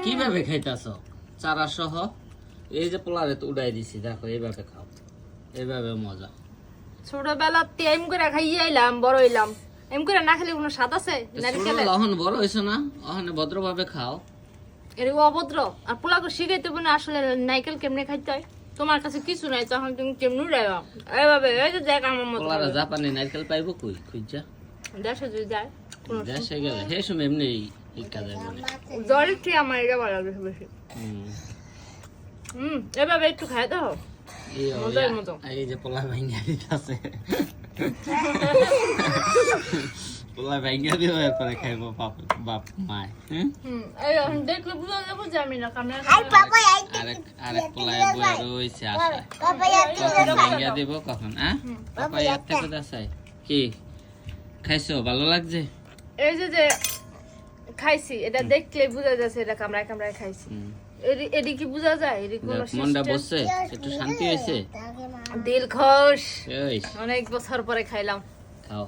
কিভাবে খাইতাছ চারা সহ? এই যে পোলারে তো উড়াই দিছি, দেখো এইভাবে খাও, এইভাবে মজা। ছোটবেলাতে এম করে খাইয়ে আইলাম, বড় হইলাম, এম করে না খেলে কোনো স্বাদ আছে? নারকেলে অহন বড় হইছো না, অহনে ভদ্রভাবে খাও। এর অভদ্র। আর পোলাকে শিখাইতে হবে না আসলে নারকেল কেমনে খাইতে হয়। তোমার কাছে কিছু নাই, তখন তুমি কেমনে উড়াইবা এইভাবে? এই যে দেখ আমার মতো পোলারে জাপানি নারকেল পাইবো কই খুঁজা? দেশে যদি যায় কোনো দেশে গেলে হে সময় এমনি ইকা যায় মনে। জলের খেয়ে আমার এটা ভালো লাগে বেশি। এভাবে একটু খাই দাও, মজার মতো। এই যে পোলা ভাঙ্গা দিতেছে, পোলা ভাঙ্গা দিও, এরপরে খাইবো বাপ মায়। দেখলে বুঝা যাবো যে আমি না কামড়া। আরেক পোলায় বয়ে রয়েছে আশায়, কখন ভাঙ্গা দিব কখন। পাপা ইয়ার থেকে দাসাই কি খাইছো, ভালো লাগছে? এই যে যে খাইছি, এটা দেখলে বুঝা যাচ্ছে এটা কামড়ায় কামড়ায় খাইছি। এডি কি বুঝা যায়? এডি কোন মনটা বসছে, একটু শান্তি হয়েছে, দিল খুশ। এই অনেক বছর পরে খাইলাম। খাও।